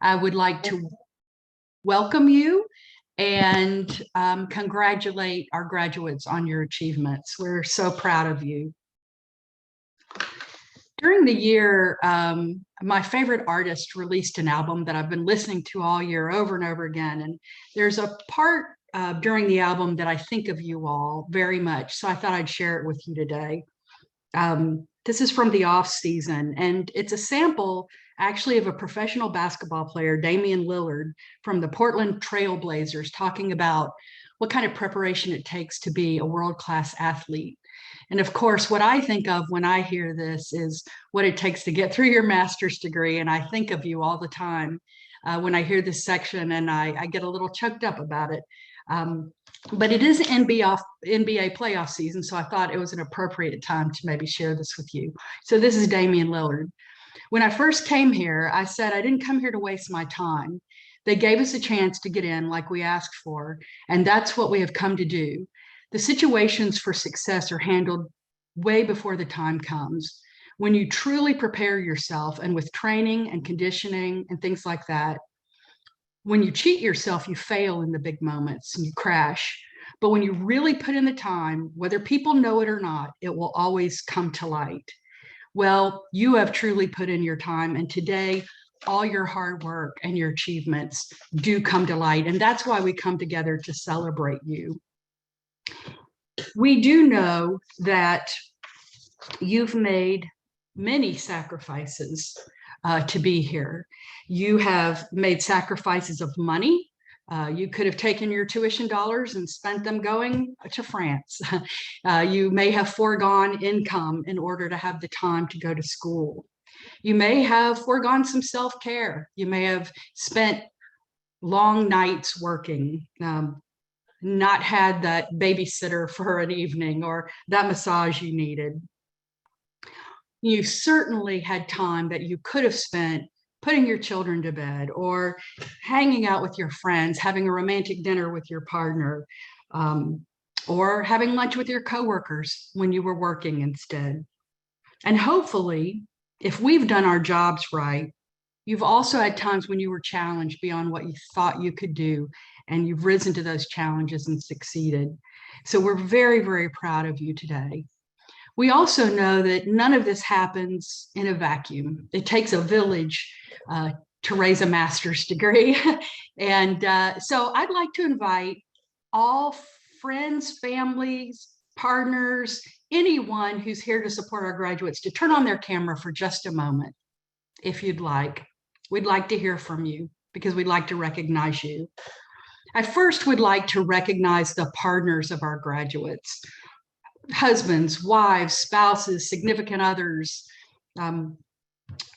I would like to welcome you and congratulate our graduates on your achievements. We're so proud of you. During the year, my favorite artist released an album that I've been listening to all year over and over again. And there's a part during the album that I think of you all very much. So I thought I'd share it with you today. This is from the off season, and it's a sample actually of a professional basketball player, Damian Lillard, from the Portland Trail Blazers, talking about what kind of preparation it takes to be a world-class athlete. And of course, what I think of when I hear this is what it takes to get through your master's degree. And I think of you all the time when I hear this section, and I get a little choked up about it. But it is NBA playoff season, so I thought it was an appropriate time to maybe share this with you. So this is Damian Lillard. When I first came here, I said I didn't come here to waste my time. They gave us a chance to get in like we asked for, and that's what we have come to do. The situations for success are handled way before the time comes. When you truly prepare yourself, and with training and conditioning and things like that, when you cheat yourself, you fail in the big moments and you crash. But when you really put in the time, whether people know it or not, it will always come to light. Well, you have truly put in your time, and today, all your hard work and your achievements do come to light. And that's why we come together to celebrate you. We do know that you've made many sacrifices to be here. You have made sacrifices of money. You could have taken your tuition dollars and spent them going to France. You may have foregone income in order to have the time to go to school. You may have foregone some self-care. You may have spent long nights working, not had that babysitter for an evening or that massage you needed. You certainly had time that you could have spent putting your children to bed or hanging out with your friends, having a romantic dinner with your partner, or having lunch with your coworkers when you were working instead. And hopefully, if we've done our jobs right, you've also had times when you were challenged beyond what you thought you could do, and you've risen to those challenges and succeeded. So we're very, very proud of you today. We also know that none of this happens in a vacuum. It takes a village to raise a master's degree. And so I'd like to invite all friends, families, partners, anyone who's here to support our graduates to turn on their camera for just a moment, if you'd like. We'd like to hear from you because we'd like to recognize you. I first would like to recognize the partners of our graduates. Husbands, wives, spouses, significant others,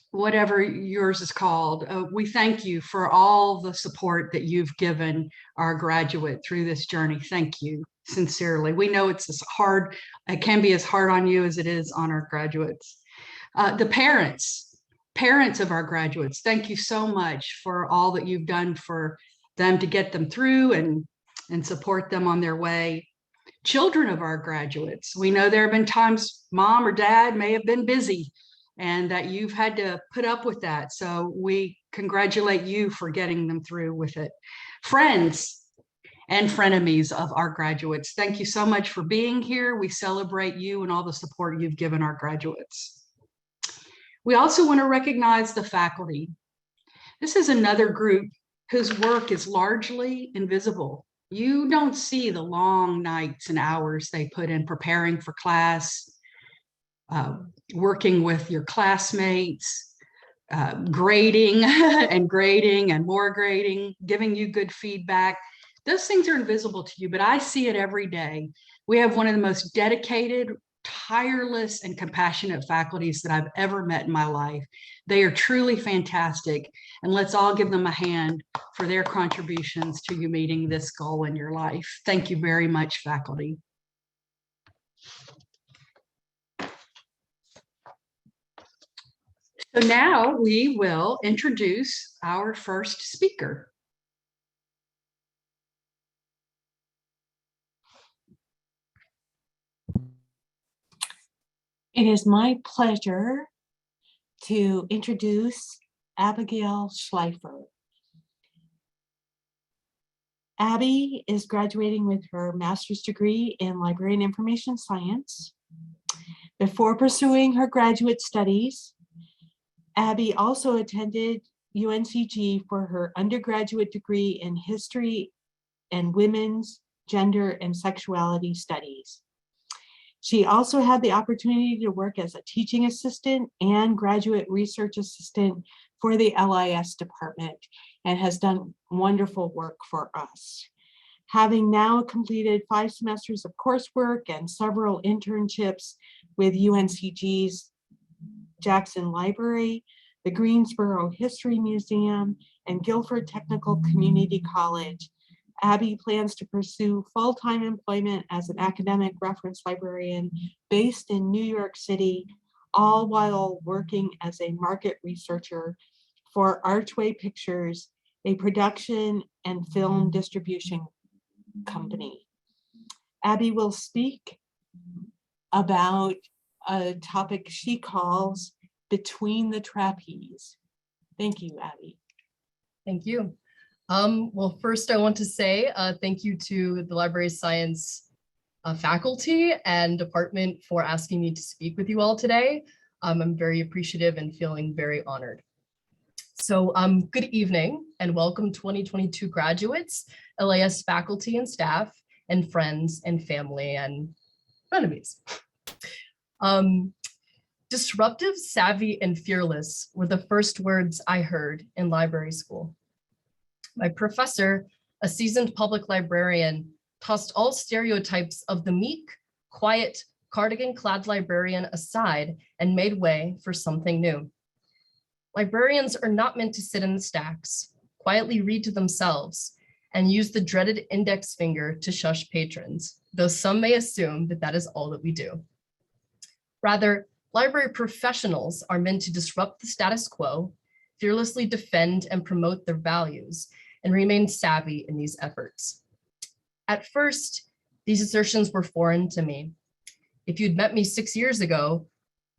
whatever yours is called. We thank you for all the support that you've given our graduate through this journey. Thank you, sincerely. We know it's as hard, it can be as hard on you as it is on our graduates. The parents of our graduates, thank you so much for all that you've done for them to get them through and support them on their way. Children of our graduates, we know there have been times mom or dad may have been busy and that you've had to put up with that. So we congratulate you for getting them through with it. Friends and frenemies of our graduates, thank you so much for being here. We celebrate you and all the support you've given our graduates. We also want to recognize the faculty. This is another group whose work is largely invisible. You don't see the long nights and hours they put in preparing for class, working with your classmates, grading and more grading, giving you good feedback. Those things are invisible to you, but I see it every day. We have one of the most dedicated, tireless, and compassionate faculties that I've ever met in my life. They are truly fantastic, and let's all give them a hand for their contributions to you meeting this goal in your life. Thank you very much, faculty. So now we will introduce our first speaker. It is my pleasure to introduce Abigail Schleifer. Abby is graduating with her master's degree in library and information science. Before pursuing her graduate studies, Abby also attended UNCG for her undergraduate degree in history and women's, gender, and sexuality studies. She also had the opportunity to work as a teaching assistant and graduate research assistant for the LIS department and has done wonderful work for us. Having now completed 5 semesters of coursework and several internships with UNCG's Jackson Library, the Greensboro History Museum, and Guilford Technical Community College, Abby plans to pursue full-time employment as an academic reference librarian based in New York City, all while working as a market researcher for Archway Pictures, a production and film distribution company. Abby will speak about a topic she calls Between the Trapeze. Thank you, Abby. Thank you. Well, first I want to say thank you to the Library Science faculty and department for asking me to speak with you all today. I'm very appreciative and feeling very honored. So good evening and welcome 2022 graduates, LIS faculty and staff, and friends and family and frenemies. Disruptive, savvy, and fearless were the first words I heard in library school. My professor, a seasoned public librarian, tossed all stereotypes of the meek, quiet, cardigan-clad librarian aside and made way for something new. Librarians are not meant to sit in the stacks, quietly read to themselves, and use the dreaded index finger to shush patrons, though some may assume that that is all that we do. Rather, library professionals are meant to disrupt the status quo, fearlessly defend and promote their values, and remain savvy in these efforts. At first, these assertions were foreign to me. If you'd met me 6 years ago,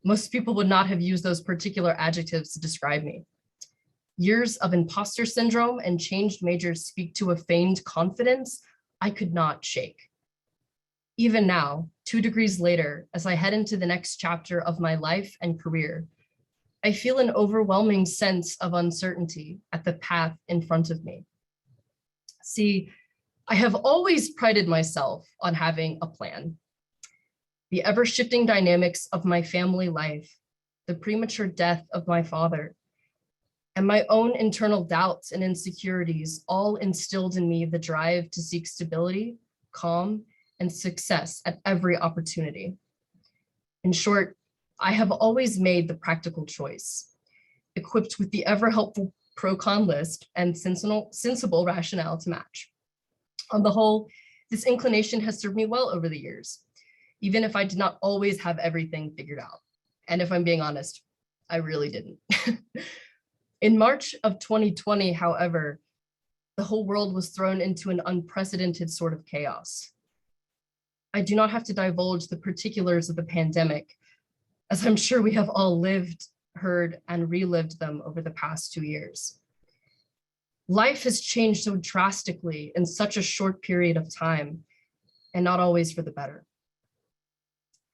most people would not have used those particular adjectives to describe me. Years of imposter syndrome and changed majors speak to a feigned confidence I could not shake. Even now, 2 degrees later, as I head into the next chapter of my life and career, I feel an overwhelming sense of uncertainty at the path in front of me. See, I have always prided myself on having a plan. The ever-shifting dynamics of my family life, the premature death of my father, and my own internal doubts and insecurities all instilled in me the drive to seek stability, calm, and success at every opportunity. In short, I have always made the practical choice, equipped with the ever-helpful pro-con list and sensible rationale to match. On the whole, this inclination has served me well over the years, even if I did not always have everything figured out. And if I'm being honest, I really didn't. In March of 2020, however, the whole world was thrown into an unprecedented sort of chaos. I do not have to divulge the particulars of the pandemic, as I'm sure we have all lived, heard, and relived them over the past 2 years. Life has changed so drastically in such a short period of time, and not always for the better.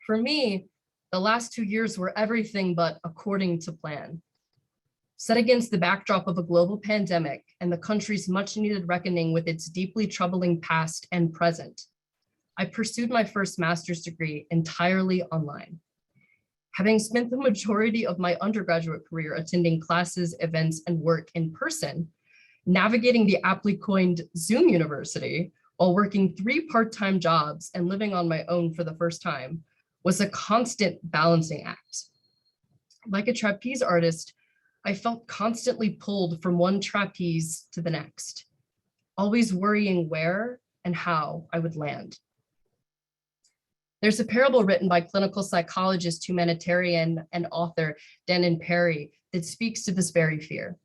For me, the last 2 years were everything but according to plan. Set against the backdrop of a global pandemic and the country's much needed reckoning with its deeply troubling past and present, I pursued my first master's degree entirely online. Having spent the majority of my undergraduate career attending classes, events, and work in person, navigating the aptly coined Zoom University while working 3 part-time jobs and living on my own for the first time was a constant balancing act. Like a trapeze artist, I felt constantly pulled from one trapeze to the next, always worrying where and how I would land. There's a parable written by clinical psychologist, humanitarian, and author Denon Perry that speaks to this very fear.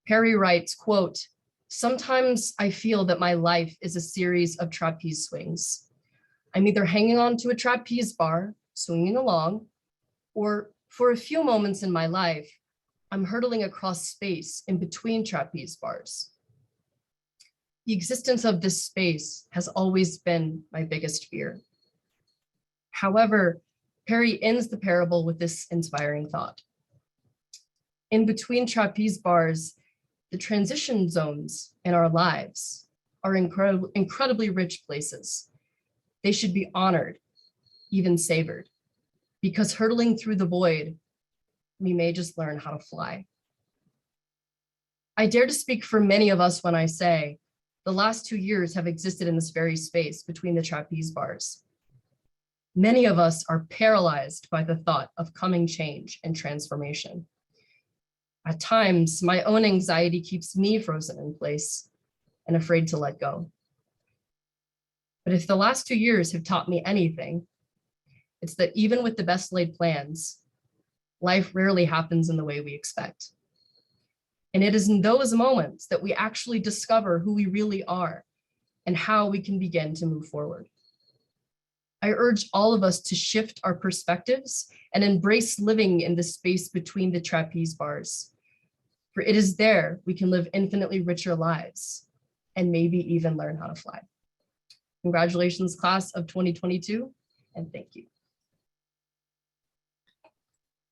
Perry writes, quote, "Sometimes I feel that my life is a series of trapeze swings. I'm either hanging on to a trapeze bar, swinging along, or for a few moments in my life, I'm hurtling across space in between trapeze bars." The existence of this space has always been my biggest fear. However, Perry ends the parable with this inspiring thought. In between trapeze bars, the transition zones in our lives are incredibly rich places. They should be honored, even savored, because hurtling through the void, we may just learn how to fly. I dare to speak for many of us when I say the last 2 years have existed in this very space between the trapeze bars. Many of us are paralyzed by the thought of coming change and transformation. At times, my own anxiety keeps me frozen in place and afraid to let go. But if the last 2 years have taught me anything, it's that even with the best laid plans, life rarely happens in the way we expect. And it is in those moments that we actually discover who we really are and how we can begin to move forward. I urge all of us to shift our perspectives and embrace living in the space between the trapeze bars. For it is there we can live infinitely richer lives and maybe even learn how to fly. Congratulations, class of 2022, and thank you.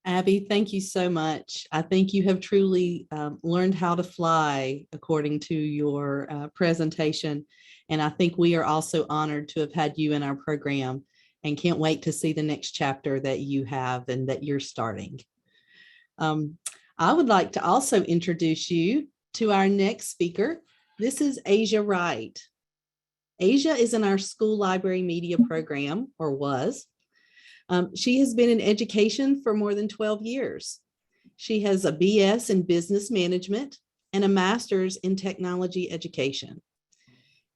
Abby, thank you so much. I think you have truly learned how to fly according to your presentation. And I think we are also honored to have had you in our program and can't wait to see the next chapter that you have and that you're starting. I would like to also introduce you to our next speaker. This is Asia Wright. Asia is in our school library media program, or was. She has been in education for more than 12 years. She has a BS in business management and a master's in technology education.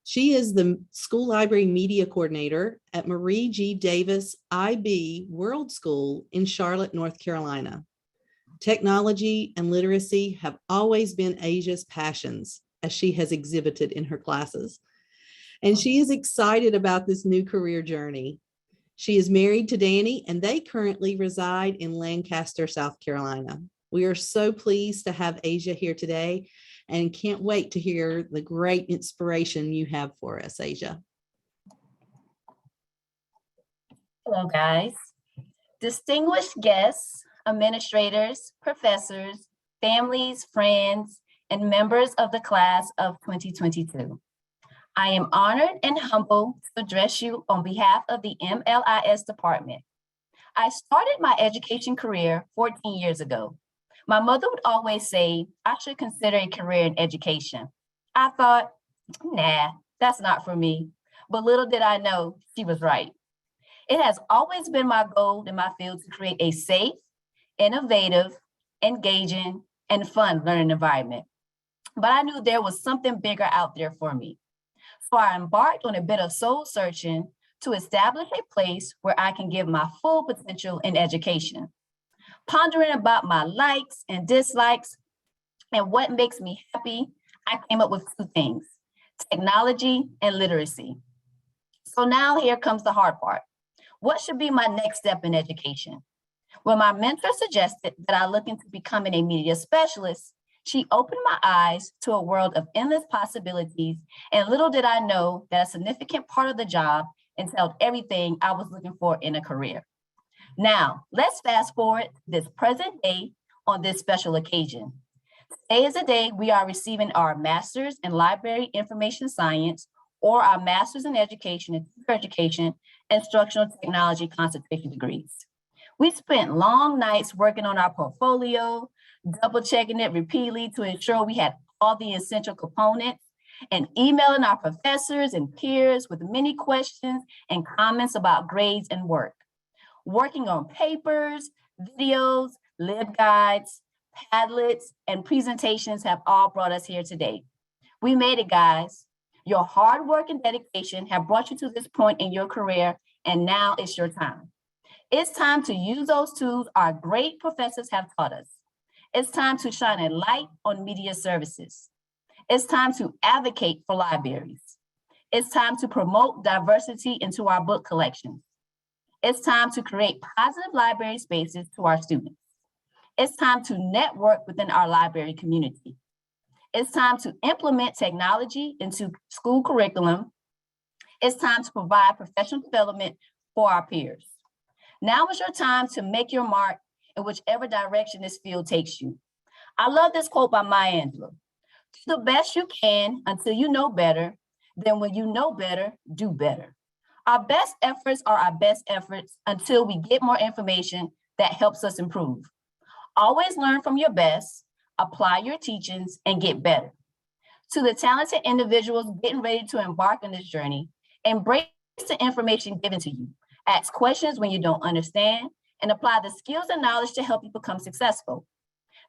She is the school library media coordinator at Marie G. Davis IB World School in Charlotte, North Carolina. Technology and literacy have always been Asia's passions, as she has exhibited in her classes. And she is excited about this new career journey. She is married to Danny, and they currently reside in Lancaster, South Carolina. We are so pleased to have Asia here today and can't wait to hear the great inspiration you have for us, Asia. Hello, guys. Distinguished guests, administrators, professors, families, friends, and members of the class of 2022. I am honored and humbled to address you on behalf of the MLIS department. I started my education career 14 years ago. My mother would always say I should consider a career in education. I thought, nah, that's not for me. But little did I know she was right. It has always been my goal in my field to create a safe, innovative, engaging, and fun learning environment. But I knew there was something bigger out there for me. So I embarked on a bit of soul searching to establish a place where I can give my full potential in education. Pondering about my likes and dislikes and what makes me happy, I came up with two things: technology and literacy. So now here comes the hard part. What should be my next step in education? When my mentor suggested that I look into becoming a media specialist, she opened my eyes to a world of endless possibilities, and little did I know that a significant part of the job entailed everything I was looking for in a career. Now, let's fast forward to this present day on this special occasion. Today is the day we are receiving our Master's in Library Information Science or our Master's in Education and Teacher Education Instructional Technology concentration degrees. We spent long nights working on our portfolio, double checking it repeatedly to ensure we had all the essential components, and emailing our professors and peers with many questions and comments about grades and work. Working on papers, videos, LibGuides, Padlets, and presentations have all brought us here today. We made it, guys. Your hard work and dedication have brought you to this point in your career, and now it's your time. It's time to use those tools our great professors have taught us. It's time to shine a light on media services. It's time to advocate for libraries. It's time to promote diversity into our book collections. It's time to create positive library spaces to our students. It's time to network within our library community. It's time to implement technology into school curriculum. It's time to provide professional development for our peers. Now is your time to make your mark in whichever direction this field takes you. I love this quote by Maya Angelou. Do the best you can until you know better. Then when you know better, do better. Our best efforts are our best efforts until we get more information that helps us improve. Always learn from your best, apply your teachings, and get better. To the talented individuals getting ready to embark on this journey, embrace the information given to you. Ask questions when you don't understand, and apply the skills and knowledge to help you become successful.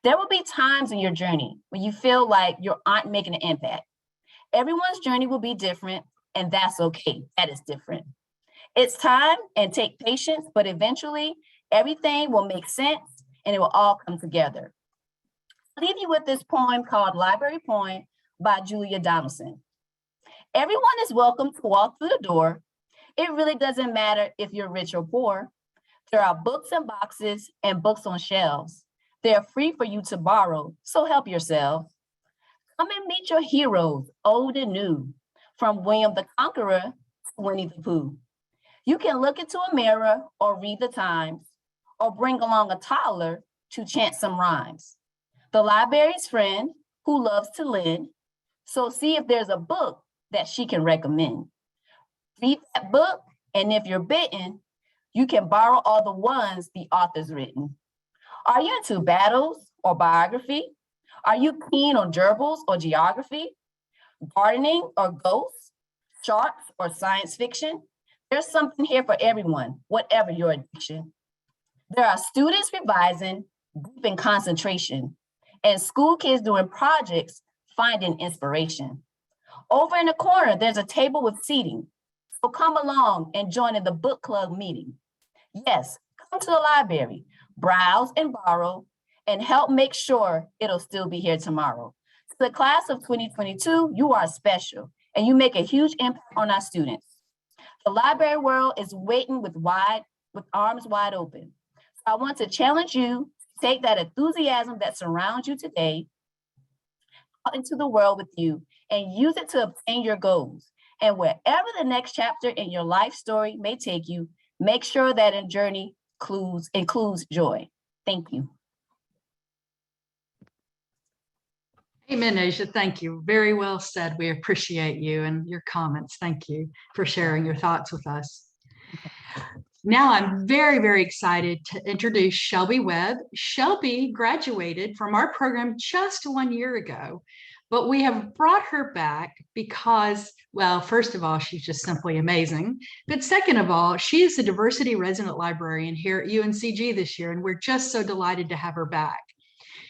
There will be times in your journey when you feel like you aren't making an impact. Everyone's journey will be different, and that's okay. That is different. It's time and take patience, but eventually everything will make sense and it will all come together. I'll leave you with this poem called Library Poem by Julia Donaldson. Everyone is welcome to walk through the door. It really doesn't matter if you're rich or poor. There are books in boxes and books on shelves. They are free for you to borrow, so help yourself. Come and meet your heroes, old and new, from William the Conqueror to Winnie the Pooh. You can look into a mirror or read the Times, or bring along a toddler to chant some rhymes. The library's friend who loves to lend, so see if there's a book that she can recommend. Read that book, and if you're bitten, you can borrow all the ones the author's written. Are you into battles or biography? Are you keen on gerbils or geography? Gardening or ghosts? Sharks or science fiction? There's something here for everyone, whatever your addiction. There are students revising, deep in concentration, and school kids doing projects, finding inspiration. Over in the corner, there's a table with seating. So come along and join in the book club meeting. Yes, come to the library, browse and borrow, and help make sure it'll still be here tomorrow. To the class of 2022, you are special, and you make a huge impact on our students. The library world is waiting with arms wide open. So I want to challenge you to take that enthusiasm that surrounds you today out into the world with you and use it to obtain your goals. And wherever the next chapter in your life story may take you, make sure that in journey includes joy. Thank you. Amen, Asia. Thank you. Very well said. We appreciate you and your comments. Thank you for sharing your thoughts with us. Now I'm very, very excited to introduce Shelby Webb. Shelby graduated from our program just 1 year ago, but we have brought her back because, well, first of all, she's just simply amazing. But second of all, she is the diversity resident librarian here at UNCG this year, and we're just so delighted to have her back.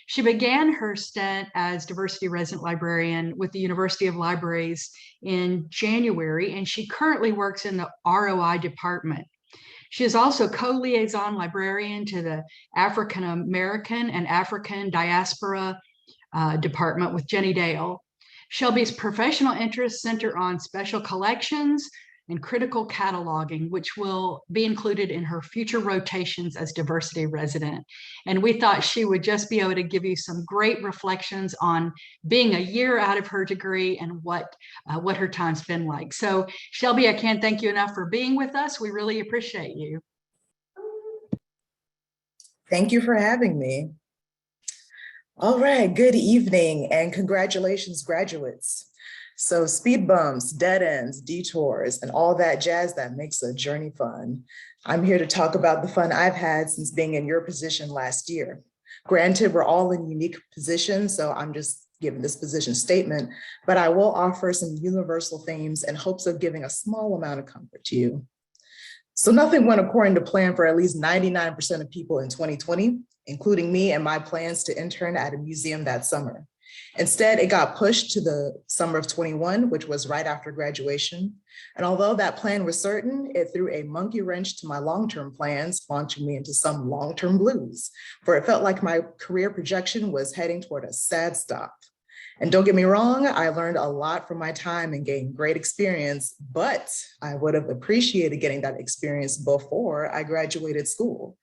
She began her stint as diversity resident librarian with the University of Libraries in January, and she currently works in the ROI department. She is also co-liaison librarian to the African American and African Diaspora department with Jenny Dale. Shelby's professional interests center on special collections and critical cataloging, which will be included in her future rotations as diversity resident. And we thought she would just be able to give you some great reflections on being a year out of her degree and what her time's been like. So Shelby, I can't thank you enough for being with us. We really appreciate you. Thank you for having me. All right, good evening and congratulations, graduates. So speed bumps, dead ends, detours, and all that jazz that makes a journey fun. I'm here to talk about the fun I've had since being in your position last year. Granted, we're all in unique positions, so I'm just giving this position statement, but I will offer some universal themes in hopes of giving a small amount of comfort to you. So nothing went according to plan for at least 99% of people in 2020, including me and my plans to intern at a museum that summer. Instead, it got pushed to the summer of 21, which was right after graduation. And although that plan was certain, it threw a monkey wrench to my long-term plans, launching me into some long-term blues, for it felt like my career projection was heading toward a sad stop. And don't get me wrong, I learned a lot from my time and gained great experience, but I would have appreciated getting that experience before I graduated school.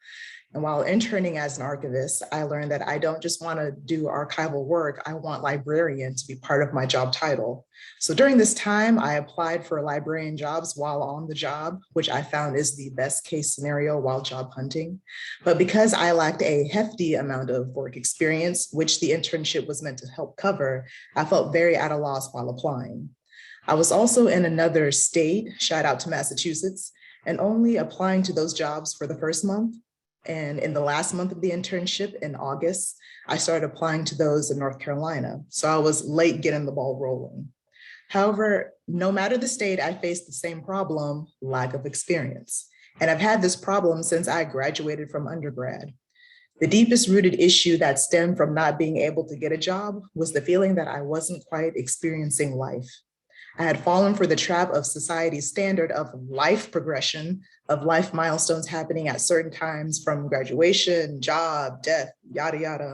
And while interning as an archivist, I learned that I don't just want to do archival work, I want librarian to be part of my job title. So during this time, I applied for librarian jobs while on the job, which I found is the best case scenario while job hunting. But because I lacked a hefty amount of work experience, which the internship was meant to help cover, I felt very at a loss while applying. I was also in another state, shout out to Massachusetts, and only applying to those jobs for the first month. And in the last month of the internship in August, I started applying to those in North Carolina. So I was late getting the ball rolling. However, no matter the state, I faced the same problem, lack of experience. And I've had this problem since I graduated from undergrad. The deepest rooted issue that stemmed from not being able to get a job was the feeling that I wasn't quite experiencing life. I had fallen for the trap of society's standard of life progression, of life milestones happening at certain times from graduation, job, death, yada, yada.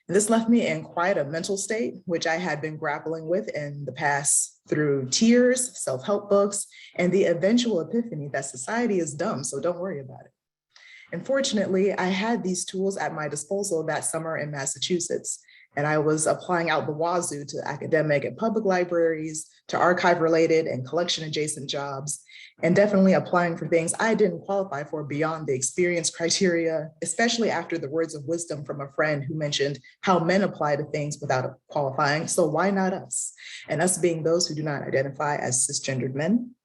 And this left me in quite a mental state, which I had been grappling with in the past through tears, self-help books, and the eventual epiphany that society is dumb, so don't worry about it. And fortunately, I had these tools at my disposal that summer in Massachusetts. And I was applying out the wazoo to academic and public libraries, to archive-related and collection-adjacent jobs, and definitely applying for things I didn't qualify for beyond the experience criteria, especially after the words of wisdom from a friend who mentioned how men apply to things without qualifying, so why not us? And us being those who do not identify as cisgendered men.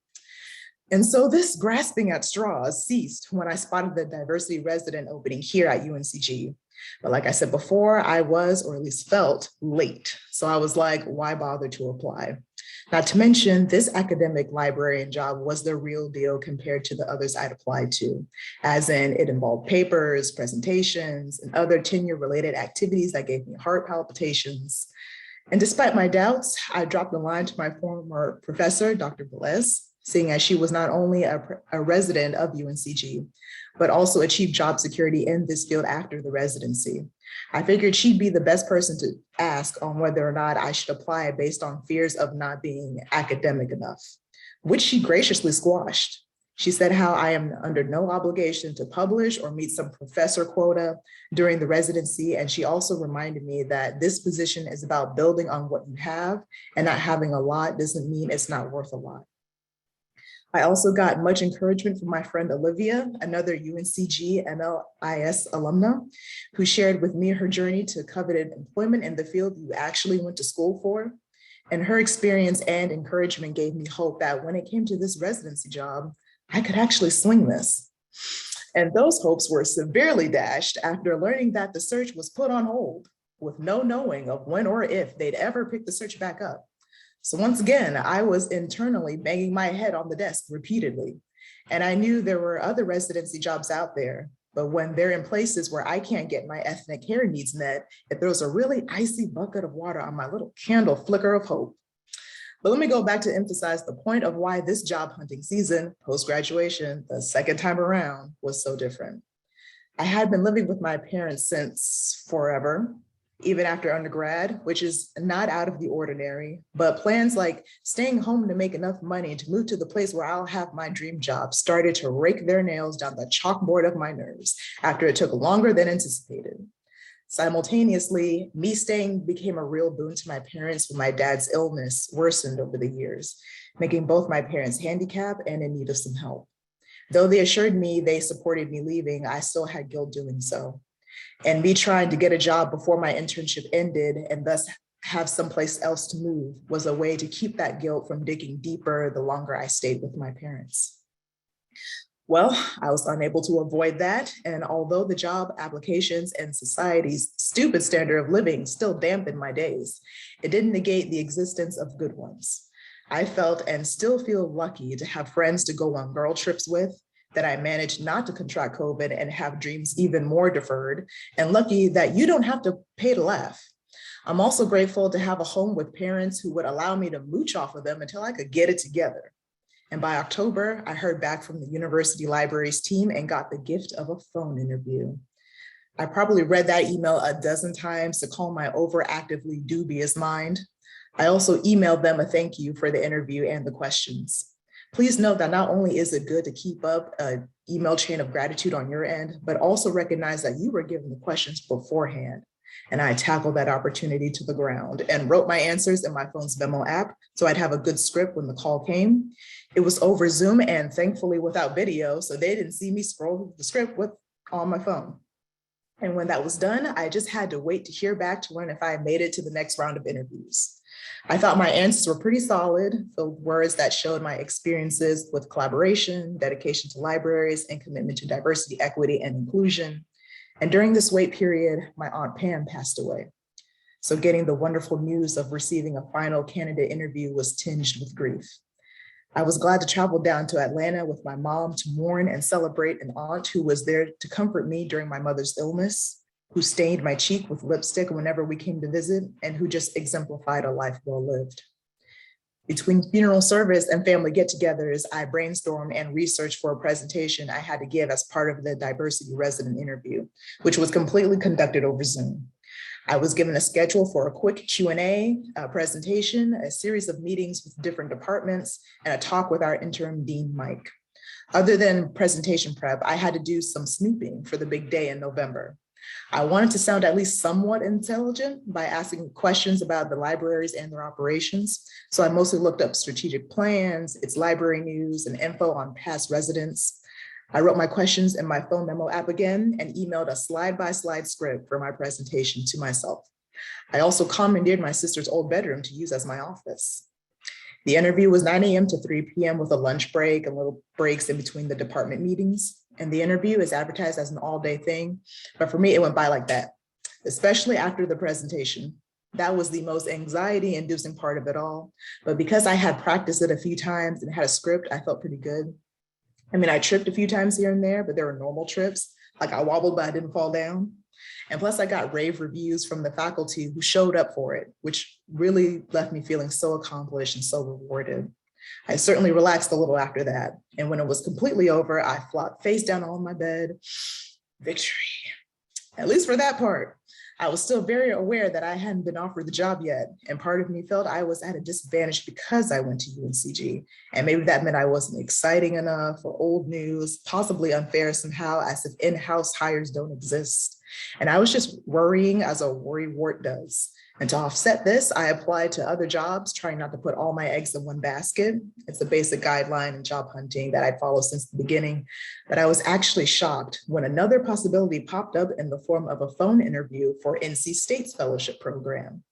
And so this grasping at straws ceased when I spotted the diversity resident opening here at UNCG. But like I said before, I was, or at least felt, late. So I was like, why bother to apply? Not to mention, this academic librarian job was the real deal compared to the others I'd applied to, as in it involved papers, presentations, and other tenure-related activities that gave me heart palpitations. And despite my doubts, I dropped the line to my former professor, Dr. LIS, seeing as she was not only a resident of UNCG, but also achieved job security in this field after the residency. I figured she'd be the best person to ask on whether or not I should apply based on fears of not being academic enough, which she graciously squashed. She said how I am under no obligation to publish or meet some professor quota during the residency. And she also reminded me that this position is about building on what you have, and not having a lot doesn't mean it's not worth a lot. I also got much encouragement from my friend Olivia, another UNCG LIS alumna, who shared with me her journey to coveted employment in the field you actually went to school for. And her experience and encouragement gave me hope that when it came to this residency job, I could actually swing this. And those hopes were severely dashed after learning that the search was put on hold with no knowing of when or if they'd ever pick the search back up. So once again, I was internally banging my head on the desk repeatedly. And I knew there were other residency jobs out there, but when they're in places where I can't get my ethnic hair needs met, it throws a really icy bucket of water on my little candle flicker of hope. But let me go back to emphasize the point of why this job hunting season, post-graduation, the second time around, was so different. I had been living with my parents since forever, even after undergrad, which is not out of the ordinary, but plans like staying home to make enough money to move to the place where I'll have my dream job started to rake their nails down the chalkboard of my nerves after it took longer than anticipated. Simultaneously, me staying became a real boon to my parents when my dad's illness worsened over the years, making both my parents handicapped and in need of some help. Though they assured me they supported me leaving, I still had guilt doing so. And me trying to get a job before my internship ended and thus have someplace else to move was a way to keep that guilt from digging deeper the longer I stayed with my parents. Well, I was unable to avoid that. And although the job applications and society's stupid standard of living still dampened my days, it didn't negate the existence of good ones. I felt and still feel lucky to have friends to go on girl trips with, that I managed not to contract COVID and have dreams even more deferred, and lucky that you don't have to pay to laugh. I'm also grateful to have a home with parents who would allow me to mooch off of them until I could get it together. And by October, I heard back from the university libraries team and got the gift of a phone interview. I probably read that email a dozen times to calm my overactively dubious mind. I also emailed them a thank you for the interview and the questions. Please note that not only is it good to keep up an email chain of gratitude on your end, but also recognize that you were given the questions beforehand. And I tackled that opportunity to the ground and wrote my answers in my phone's memo app so I'd have a good script when the call came. It was over Zoom and thankfully without video, so they didn't see me scroll the script on my phone. And when that was done, I just had to wait to hear back to learn if I made it to the next round of interviews. I thought my answers were pretty solid, filled with words that showed my experiences with collaboration, dedication to libraries, and commitment to diversity, equity, and inclusion. And during this wait period, my Aunt Pam passed away. So getting the wonderful news of receiving a final candidate interview was tinged with grief. I was glad to travel down to Atlanta with my mom to mourn and celebrate an aunt who was there to comfort me during my mother's illness, who stained my cheek with lipstick whenever we came to visit, and who just exemplified a life well lived. Between funeral service and family get-togethers, I brainstormed and researched for a presentation I had to give as part of the diversity resident interview, which was completely conducted over Zoom. I was given a schedule for a quick Q&A, presentation, a series of meetings with different departments, and a talk with our interim dean, Mike. Other than presentation prep, I had to do some snooping for the big day in November. I wanted to sound at least somewhat intelligent by asking questions about the libraries and their operations. So I mostly looked up strategic plans, its library news, and info on past residents. I wrote my questions in my phone memo app again and emailed a slide-by-slide script for my presentation to myself. I also commandeered my sister's old bedroom to use as my office. The interview was 9 a.m. to 3 p.m. with a lunch break and little breaks in between the department meetings. And the interview is advertised as an all-day thing, but for me, it went by like that, especially after the presentation. That was the most anxiety-inducing part of it all. But because I had practiced it a few times and had a script, I felt pretty good. I mean, I tripped a few times here and there, but there were normal trips. Like I wobbled, but I didn't fall down. And plus I got rave reviews from the faculty who showed up for it, which really left me feeling so accomplished and so rewarded. I certainly relaxed a little after that. And when it was completely over, I flopped face down on my bed. Victory, at least for that part. I was still very aware that I hadn't been offered the job yet. And part of me felt I was at a disadvantage because I went to UNCG. And maybe that meant I wasn't exciting enough or old news, possibly unfair somehow, as if in-house hires don't exist. And I was just worrying as a worrywart does. And to offset this, I applied to other jobs, trying not to put all my eggs in one basket. It's a basic guideline in job hunting that I followed since the beginning. But I was actually shocked when another possibility popped up in the form of a phone interview for NC State's fellowship program.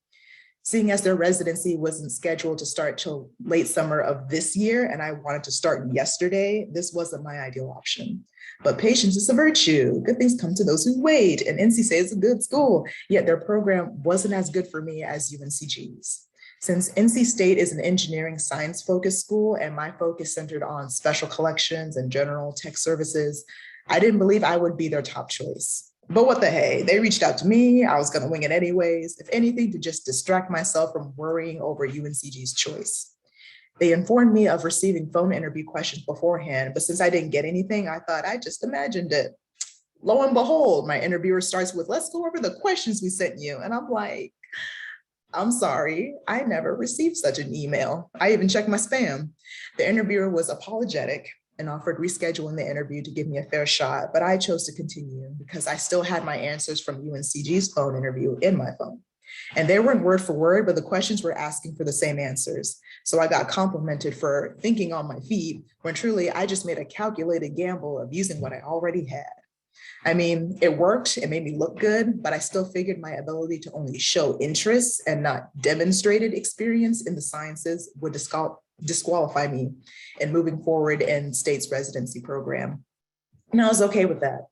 Seeing as their residency wasn't scheduled to start till late summer of this year, and I wanted to start yesterday, this wasn't my ideal option. But patience is a virtue. Good things come to those who wait, and NC State is a good school, yet their program wasn't as good for me as UNCG's. Since NC State is an engineering science-focused school and my focus centered on special collections and general tech services, I didn't believe I would be their top choice. But what the hey, they reached out to me. I was going to wing it anyways, if anything, to just distract myself from worrying over UNCG's choice. They informed me of receiving phone interview questions beforehand, but since I didn't get anything, I thought I just imagined it. Lo and behold, my interviewer starts with, "Let's go over the questions we sent you." And I'm like, I'm sorry, I never received such an email. I even checked my spam. The interviewer was apologetic and offered rescheduling the interview to give me a fair shot, but I chose to continue because I still had my answers from UNCG's phone interview in my phone. And they weren't word for word, but the questions were asking for the same answers. So I got complimented for thinking on my feet, when truly I just made a calculated gamble of using what I already had. I mean, it worked, it made me look good, but I still figured my ability to only show interest and not demonstrated experience in the sciences would disqualify me in moving forward in State's residency program. And I was okay with that.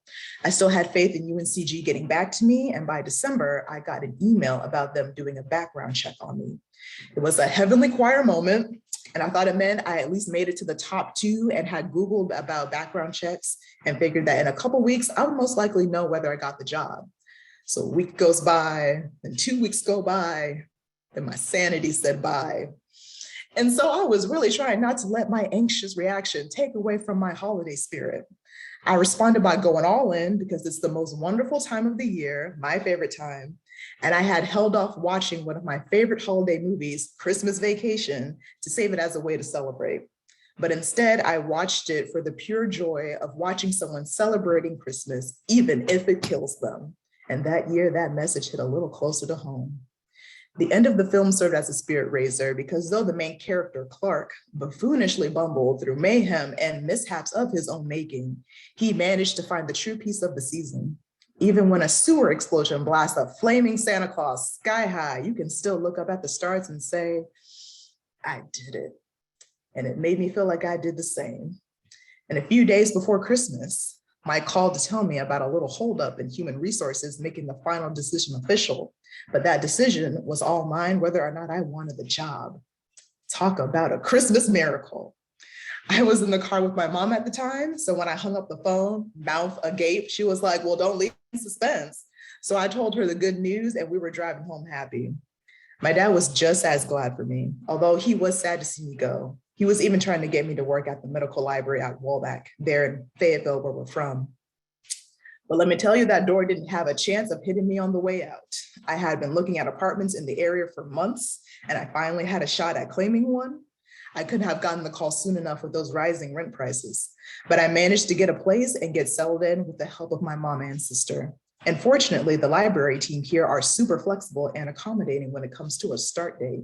I still had faith in UNCG getting back to me, and by December, I got an email about them doing a background check on me. It was a heavenly choir moment, and I thought it meant I at least made it to the top 2 and had Googled about background checks and figured that in a couple weeks, I would most likely know whether I got the job. So a week goes by, and 2 weeks go by, then my sanity said bye. And so I was really trying not to let my anxious reaction take away from my holiday spirit. I responded by going all in because it's the most wonderful time of the year, my favorite time. And I had held off watching one of my favorite holiday movies, Christmas Vacation, to save it as a way to celebrate. But instead, I watched it for the pure joy of watching someone celebrating Christmas, even if it kills them. And that year, that message hit a little closer to home. The end of the film served as a spirit raiser because though the main character, Clark, buffoonishly bumbled through mayhem and mishaps of his own making, he managed to find the true peace of the season. Even when a sewer explosion blasts a flaming Santa Claus sky high, you can still look up at the stars and say, I did it. And it made me feel like I did the same. And a few days before Christmas, Mike called to tell me about a little holdup in human resources making the final decision official. But that decision was all mine, whether or not I wanted the job. Talk about a Christmas miracle. I was in the car with my mom at the time. So when I hung up the phone, mouth agape, she was like, well, don't leave in suspense. So I told her the good news and we were driving home happy. My dad was just as glad for me, although he was sad to see me go. He was even trying to get me to work at the medical library at Walbeck, there in Fayetteville, where we're from. But let me tell you, that door didn't have a chance of hitting me on the way out. I had been looking at apartments in the area for months, and I finally had a shot at claiming one. I couldn't have gotten the call soon enough with those rising rent prices, but I managed to get a place and get settled in with the help of my mom and sister. And fortunately, the library team here are super flexible and accommodating when it comes to a start date.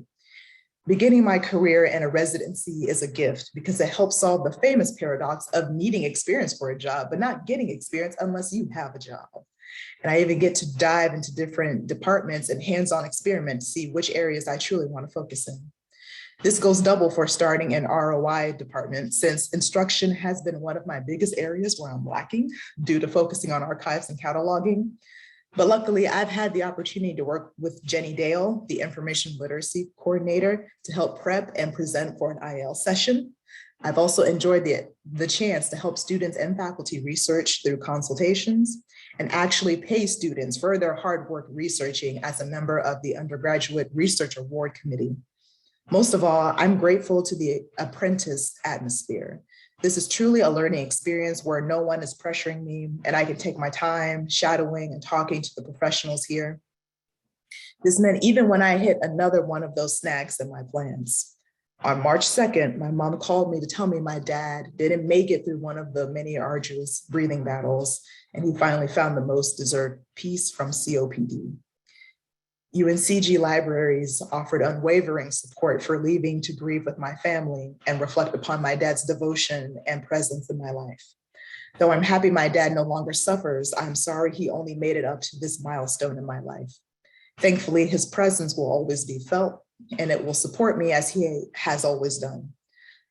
Beginning my career in a residency is a gift because it helps solve the famous paradox of needing experience for a job, but not getting experience unless you have a job. And I even get to dive into different departments and hands-on experiment to see which areas I truly want to focus in. This goes double for starting an ROI department, since instruction has been one of my biggest areas where I'm lacking due to focusing on archives and cataloging. But luckily, I've had the opportunity to work with Jenny Dale, the information literacy coordinator, to help prep and present for an IL session. I've also enjoyed the chance to help students and faculty research through consultations and actually pay students for their hard work researching as a member of the Undergraduate Research Award Committee. Most of all, I'm grateful to the apprentice atmosphere. This is truly a learning experience where no one is pressuring me and I can take my time shadowing and talking to the professionals here. This meant even when I hit another one of those snags in my plans. On March 2nd, my mom called me to tell me my dad didn't make it through one of the many arduous breathing battles, and he finally found the most deserved peace from COPD. UNCG Libraries offered unwavering support for leaving to grieve with my family and reflect upon my dad's devotion and presence in my life. Though I'm happy my dad no longer suffers, I'm sorry he only made it up to this milestone in my life. Thankfully, his presence will always be felt, and it will support me as he has always done.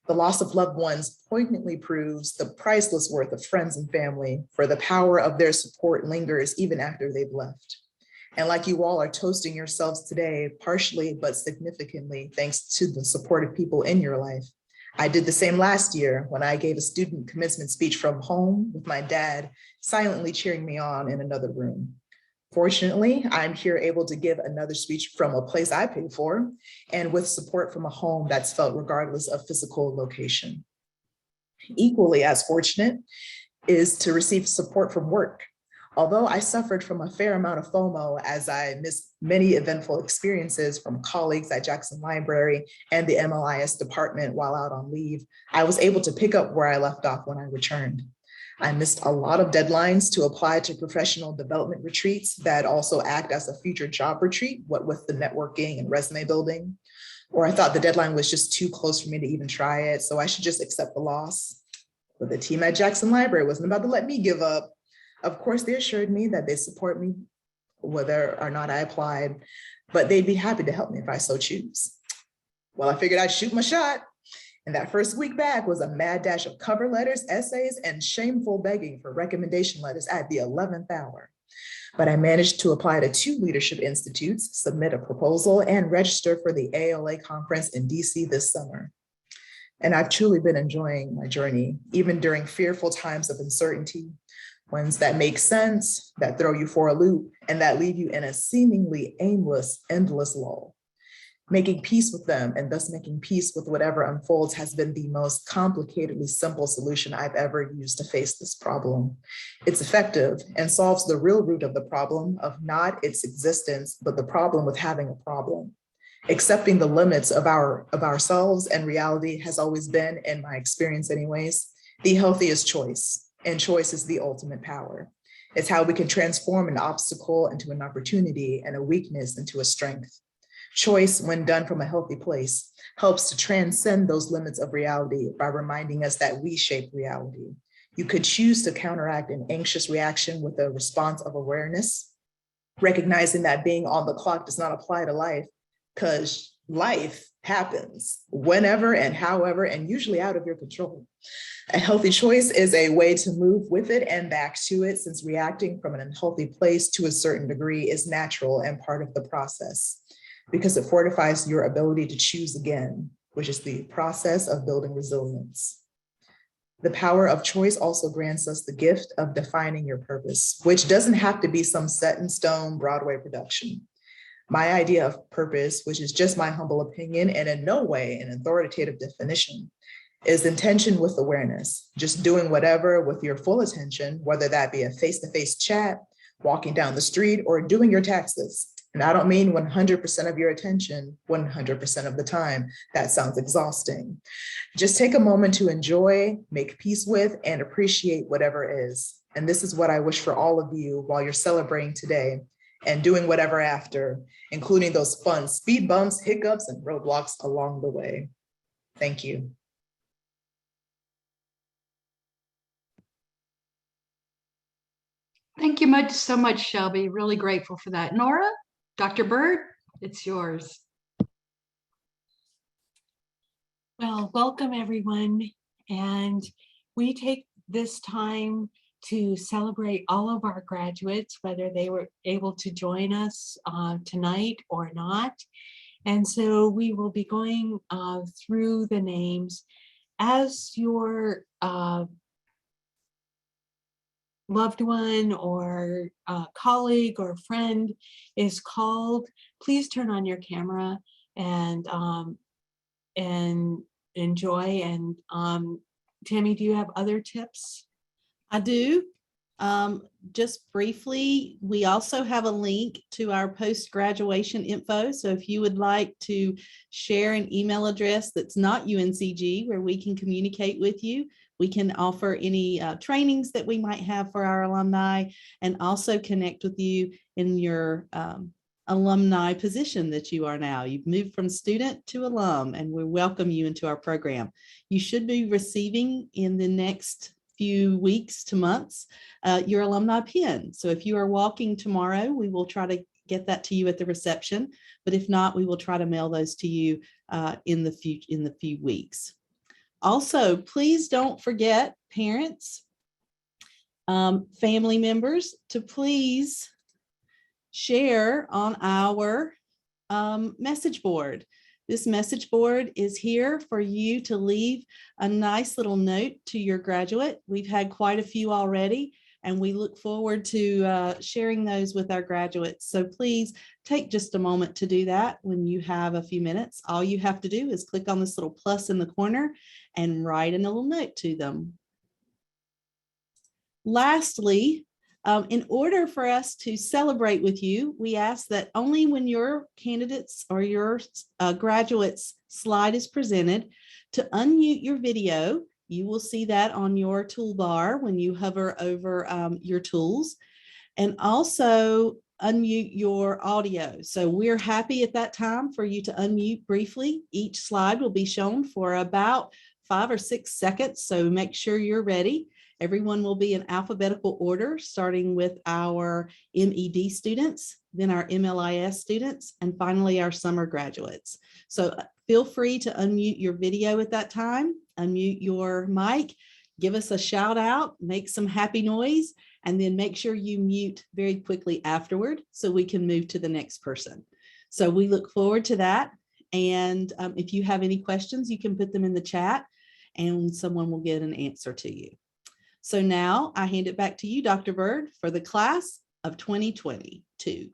The loss of loved ones poignantly proves the priceless worth of friends and family, for the power of their support lingers even after they've left. And like you all are toasting yourselves today, partially but significantly thanks to the supportive people in your life. I did the same last year when I gave a student commencement speech from home with my dad silently cheering me on in another room. Fortunately, I'm here able to give another speech from a place I paid for and with support from a home that's felt regardless of physical location. Equally as fortunate is to receive support from work. Although I suffered from a fair amount of FOMO as I missed many eventful experiences from colleagues at Jackson Library and the MLIS department while out on leave, I was able to pick up where I left off when I returned. I missed a lot of deadlines to apply to professional development retreats that also act as a future job retreat, what with the networking and resume building. Or I thought the deadline was just too close for me to even try it, so I should just accept the loss. But the team at Jackson Library wasn't about to let me give up. Of course, they assured me that they support me whether or not I applied, but they'd be happy to help me if I so choose. Well, I figured I'd shoot my shot. And that first week back was a mad dash of cover letters, essays, and shameful begging for recommendation letters at the 11th hour. But I managed to apply to 2 leadership institutes, submit a proposal, and register for the ALA conference in DC this summer. And I've truly been enjoying my journey, even during fearful times of uncertainty, ones that make sense, that throw you for a loop, and that leave you in a seemingly aimless, endless lull. Making peace with them and thus making peace with whatever unfolds has been the most complicatedly simple solution I've ever used to face this problem. It's effective and solves the real root of the problem of not its existence, but the problem with having a problem. Accepting the limits of ourselves and reality has always been, in my experience anyways, the healthiest choice. And choice is the ultimate power. It's how we can transform an obstacle into an opportunity and a weakness into a strength. Choice, when done from a healthy place, helps to transcend those limits of reality by reminding us that we shape reality. You could choose to counteract an anxious reaction with a response of awareness, recognizing that being on the clock does not apply to life, because life happens whenever and however, and usually out of your control. A healthy choice is a way to move with it and back to it, since reacting from an unhealthy place to a certain degree is natural and part of the process, because it fortifies your ability to choose again, which is the process of building resilience. The power of choice also grants us the gift of defining your purpose, which doesn't have to be some set in stone Broadway production. My idea of purpose, which is just my humble opinion and in no way an authoritative definition, is intention with awareness, just doing whatever with your full attention, whether that be a face-to-face chat, walking down the street, or doing your taxes. And I don't mean 100% of your attention 100% of the time. That sounds exhausting. Just take a moment to enjoy, make peace with, and appreciate whatever is. And this is what I wish for all of you while you're celebrating today and doing whatever after, including those fun speed bumps, hiccups, and roadblocks along the way. Thank you. Thank you so much, Shelby. Really grateful for that. Nora, Dr. Bird, it's yours. Well, welcome everyone. And we take this time to celebrate all of our graduates, whether they were able to join us tonight or not. And so we will be going through the names. As your loved one or colleague or friend is called, please turn on your camera and enjoy. And Tammy, do you have other tips? I do. Just briefly, we also have a link to our post-graduation info. So if you would like to share an email address that's not UNCG, where we can communicate with you, we can offer any trainings that we might have for our alumni, and also connect with you in your alumni position that you are now. You've moved from student to alum, and we welcome you into our program. You should be receiving in the next few weeks to months your alumni pin. So if you are walking tomorrow, we will try to get that to you at the reception. But if not, we will try to mail those to you in the few weeks. Also, please don't forget, parents, family members, to please share on our message board. This message board is here for you to leave a nice little note to your graduate. We've had quite a few already, and we look forward to sharing those with our graduates. So please take just a moment to do that when you have a few minutes. All you have to do is click on this little plus in the corner and write a little note to them. Lastly, in order for us to celebrate with you, we ask that only when your candidates or your graduates slide is presented to unmute your video. You will see that on your toolbar when you hover over your tools, and also unmute your audio. So we're happy at that time for you to unmute briefly. Each slide will be shown for about 5 or 6 seconds, so make sure you're ready. Everyone will be in alphabetical order, starting with our MED students, then our MLIS students, and finally our summer graduates. So feel free to unmute your video at that time, unmute your mic, give us a shout out, make some happy noise, and then make sure you mute very quickly afterward so we can move to the next person. So we look forward to that. And if you have any questions, you can put them in the chat and someone will get an answer to you. So now I hand it back to you, Dr. Bird, for the class of 2022.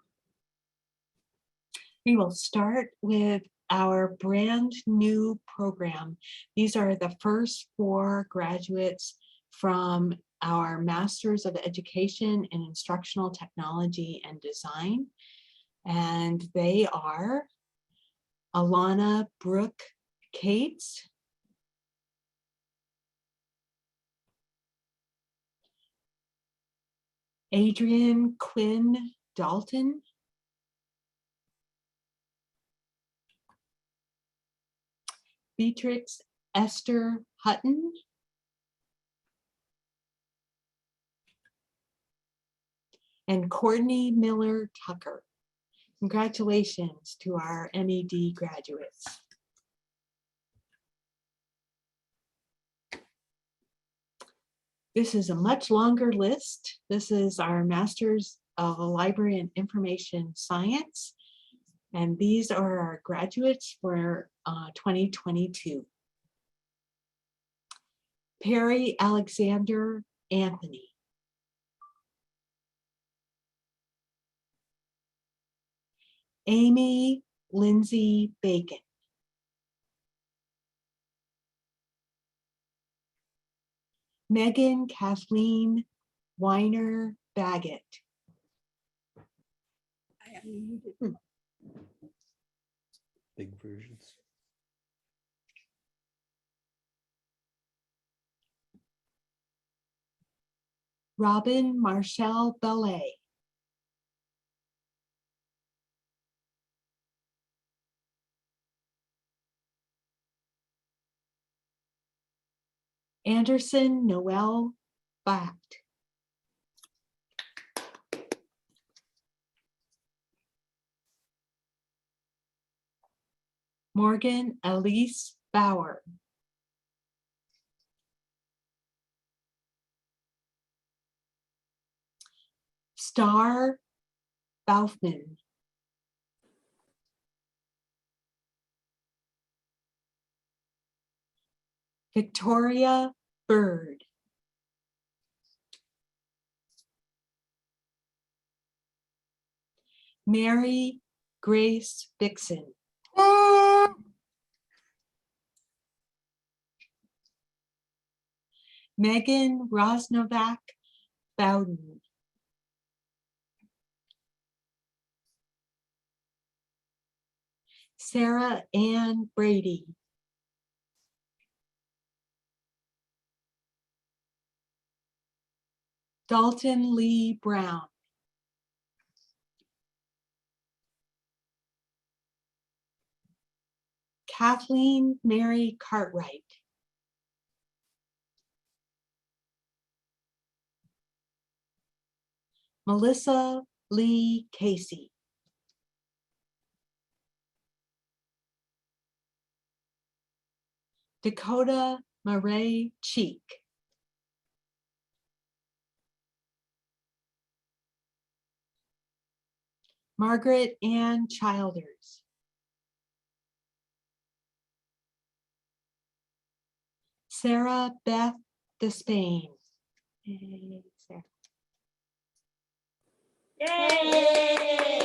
We will start with our brand new program. These are the first 4 graduates from our Masters of Education in Instructional Technology and Design. And they are Alana Brooke Cates, Adrian Quinn Dalton, Beatrix Esther Hutton, and Courtney Miller Tucker. Congratulations to our MED graduates. This is a much longer list. This is our Masters of Library and Information Science. And these are our graduates for 2022. Perry Alexander Anthony. Amy Lindsay Bacon. Megan Kathleen Weiner Baggett. Big versions. Robin Marshall Belay. Anderson Noel Bacht. Morgan Elise Bauer. Star Baufman. Victoria Bird. Mary Grace Dixon. Megan Rosnovac Bowden. Sarah Ann Brady. Dalton Lee Brown. Kathleen Mary Cartwright. Melissa Lee Casey. Dakota Murray Cheek. Margaret Ann Childers. Sarah Beth Despain. Yay, Sarah. Yay!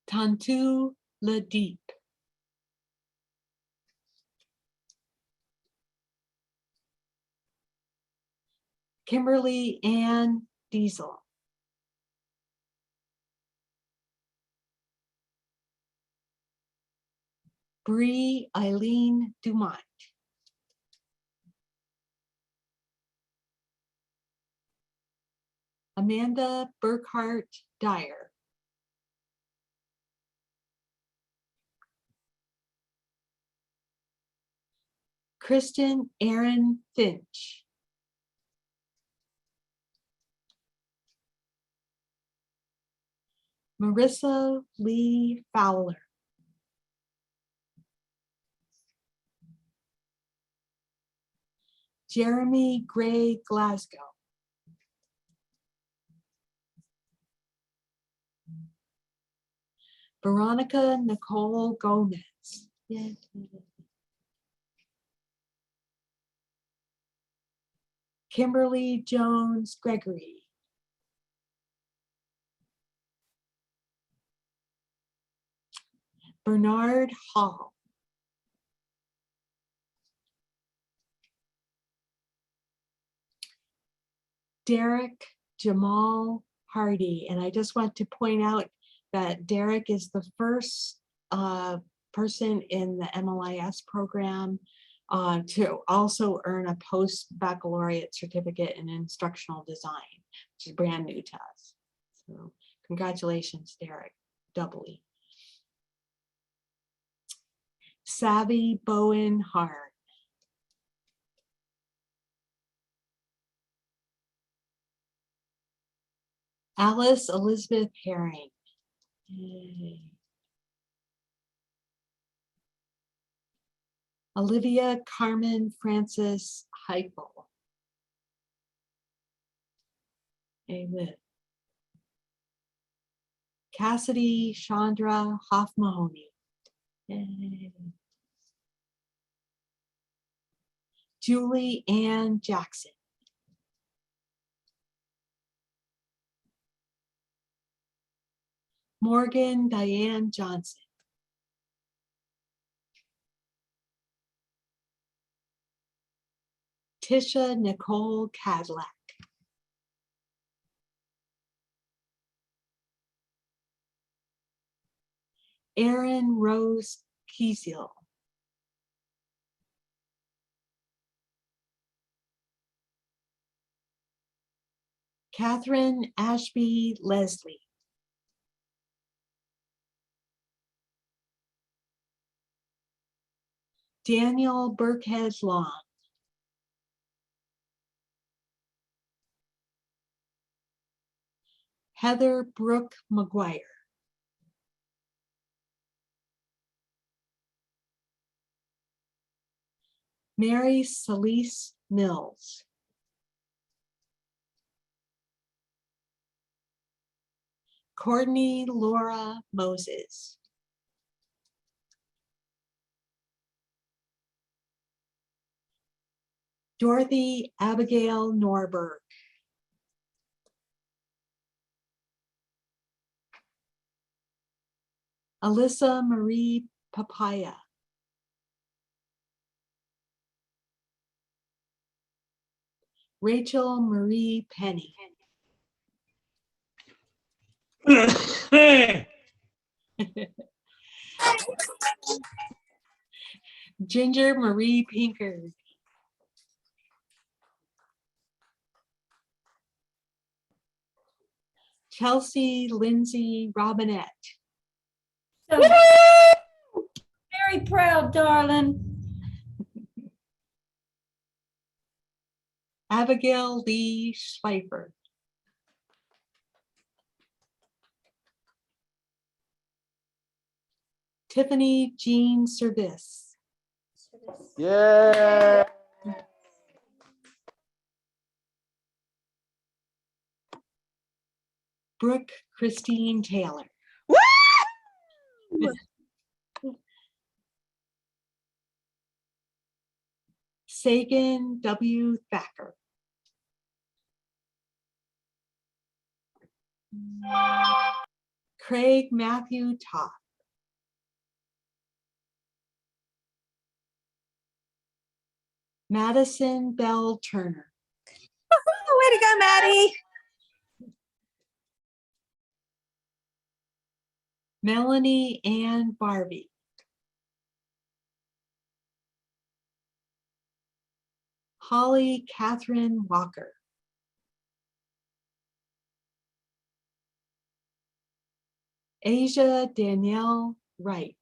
Tantu Ladeep. Kimberly Ann Diesel. Bree Eileen Dumont. Amanda Burkhart Dyer. Kristen Aaron Finch. Marissa Lee Fowler. Jeremy Gray Glasgow. Veronica Nicole Gomez. Yay. Kimberly Jones Gregory. Bernard Hall. Derek Jamal Hardy. And I just want to point out that Derek is the first person in the MLIS program to also earn a post-baccalaureate certificate in instructional design, which is brand new to us. So congratulations, Derek, doubly. Savvy Bowen Hart. Alice Elizabeth Herring. Yay. Olivia Carmen Francis Heifel. Amen. Cassidy Chandra Hoff Mahoney. Yay. Julie Ann Jackson. Morgan Diane Johnson. Tisha Nicole Cadillac. Erin Rose Kiesel. Catherine Ashby Leslie. Daniel Burkhead Long. Heather Brooke McGuire. Mary Celeste Mills. Courtney Laura Moses. Dorothy Abigail Norberg. Alyssa Marie Papaya. Rachel Marie Penny. Ginger Marie Pinkard. Chelsea Lindsay Robinette. So very proud, darling. Abigail Lee Schleifer. Tiffany Jean Service. Yeah. Brooke Christine Taylor. Sagan W. Thacker. Craig Matthew Todd. Madison Bell Turner. Way to go, Maddie. Melanie Ann Barbie. Holly Catherine Walker. Asia Danielle Wright.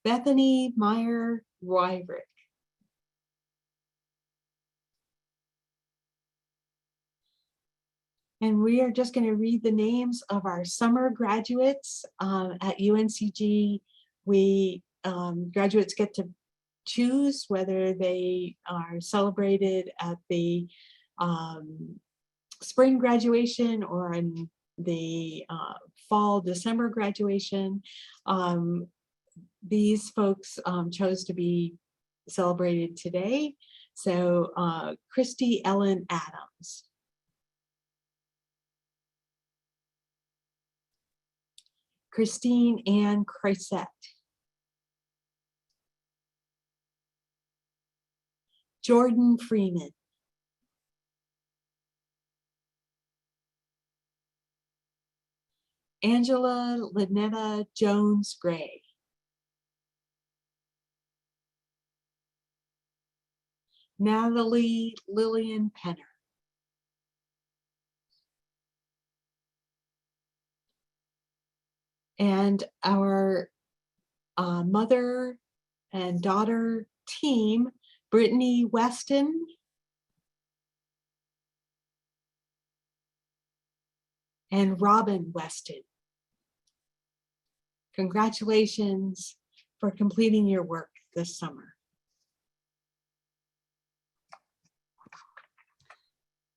Bethany Meyer Wyrick. And we are just going to read the names of our summer graduates at UNCG. We graduates get to choose whether they are celebrated at the spring graduation or in the fall December graduation. These folks chose to be celebrated today. So Christy Ellen Adams. Christine Ann Crysette. Jordan Freeman. Angela Lynetta Jones Gray. Natalie Lillian Penner. And our mother and daughter team, Brittany Weston, and Robin Weston. Congratulations for completing your work this summer.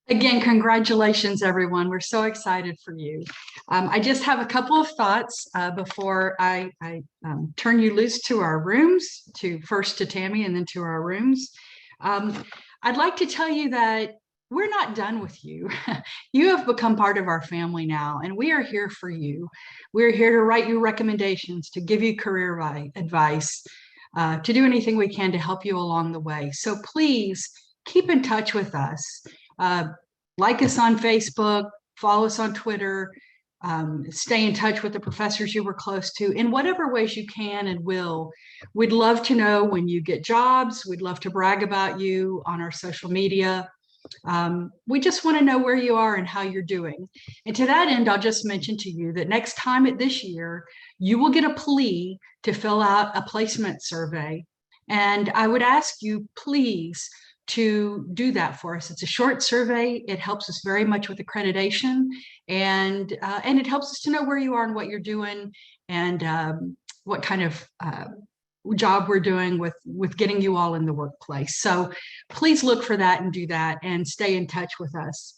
Again, congratulations, everyone. We're so excited for you. I just have a couple of thoughts before I turn you loose to our rooms, first to Tammy and then to our rooms. I'd like to tell you that we're not done with you. You have become part of our family now, and we are here for you. We're here to write you recommendations, to give you career advice, to do anything we can to help you along the way. So please keep in touch with us. Like us on Facebook, follow us on Twitter, stay in touch with the professors you were close to in whatever ways you can and will. We'd love to know when you get jobs. We'd love to brag about you on our social media. We just want to know where you are and how you're doing. And to that end, I'll just mention to you that next time this year, you will get a plea to fill out a placement survey. And I would ask you, please, to do that for us. It's a short survey. It helps us very much with accreditation, and it helps us to know where you are and what you're doing, and what kind of job we're doing with getting you all in the workplace. So please look for that and do that and stay in touch with us.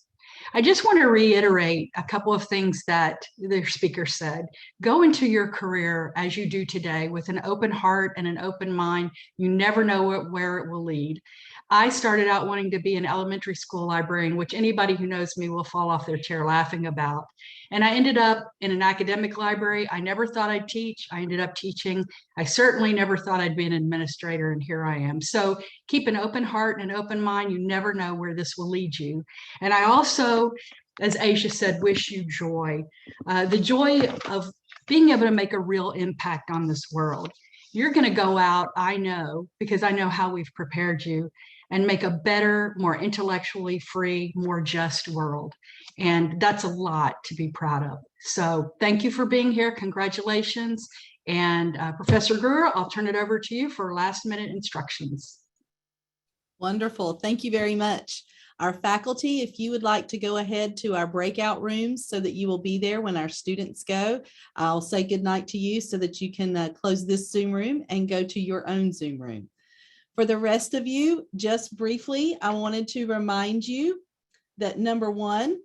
I just want to reiterate a couple of things that the speaker said. Go into your career as you do today with an open heart and an open mind. You never know where it will lead. I started out wanting to be an elementary school librarian, which anybody who knows me will fall off their chair laughing about. And I ended up in an academic library. I never thought I'd teach. I ended up teaching. I certainly never thought I'd be an administrator, and here I am. So keep an open heart and an open mind. You never know where this will lead you. And I also, as Asia said, wish you joy. The joy of being able to make a real impact on this world. You're going to go out, I know, because I know how we've prepared you, and make a better, more intellectually free, more just world. And that's a lot to be proud of. So thank you for being here. Congratulations. And Professor Greer, I'll turn it over to you for last minute instructions. Wonderful. Thank you very much. Our faculty, if you would like to go ahead to our breakout rooms so that you will be there when our students go, I'll say goodnight to you so that you can close this Zoom room and go to your own Zoom room. For the rest of you, just briefly, I wanted to remind you that number one,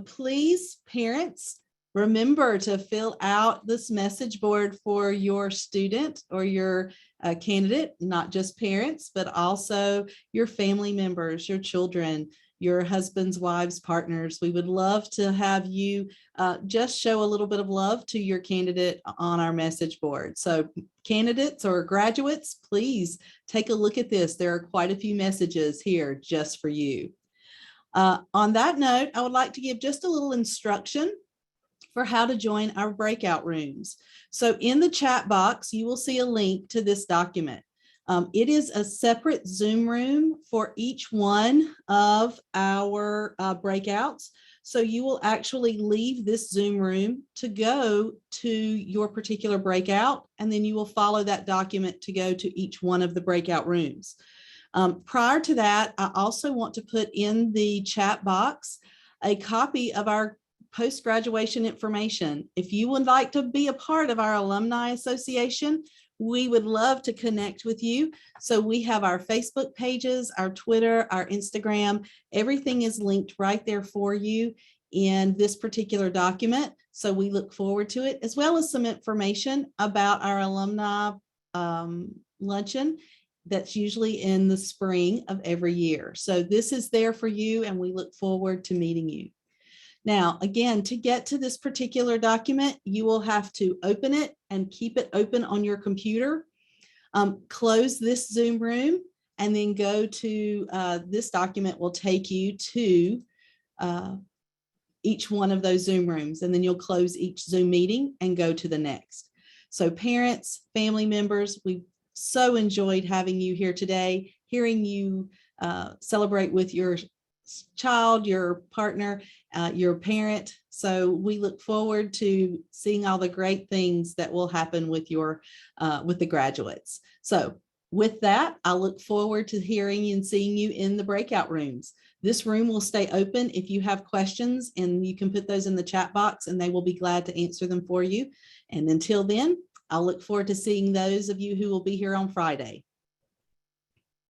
please, parents, remember to fill out this message board for your student or your candidate, not just parents, but also your family members, your children, your husbands, wives, partners. We would love to have you just show a little bit of love to your candidate on our message board. So candidates or graduates, please take a look at this. There are quite a few messages here just for you. On that note, I would like to give just a little instruction for how to join our breakout rooms. So in the chat box, you will see a link to this document. It is a separate Zoom room for each one of our breakouts. So you will actually leave this Zoom room to go to your particular breakout, and then you will follow that document to go to each one of the breakout rooms. Prior to that, I also want to put in the chat box a copy of our post-graduation information. If you would like to be a part of our Alumni Association, we would love to connect with you. So we have our Facebook pages, our Twitter, our Instagram, everything is linked right there for you in this particular document. So we look forward to it, as well as some information about our alumni luncheon that's usually in the spring of every year. So this is there for you, and we look forward to meeting you. Now, again, to get to this particular document, you will have to open it and keep it open on your computer. Close this Zoom room and then go to this document will take you to each one of those Zoom rooms, and then you'll close each Zoom meeting and go to the next. So parents, family members, we so enjoyed having you here today, hearing you celebrate with your child, your partner, your parent. So we look forward to seeing all the great things that will happen with your with the graduates. So with that, I look forward to hearing and seeing you in the breakout rooms. This room will stay open if you have questions, and you can put those in the chat box and they will be glad to answer them for you. And until then, I'll look forward to seeing those of you who will be here on Friday.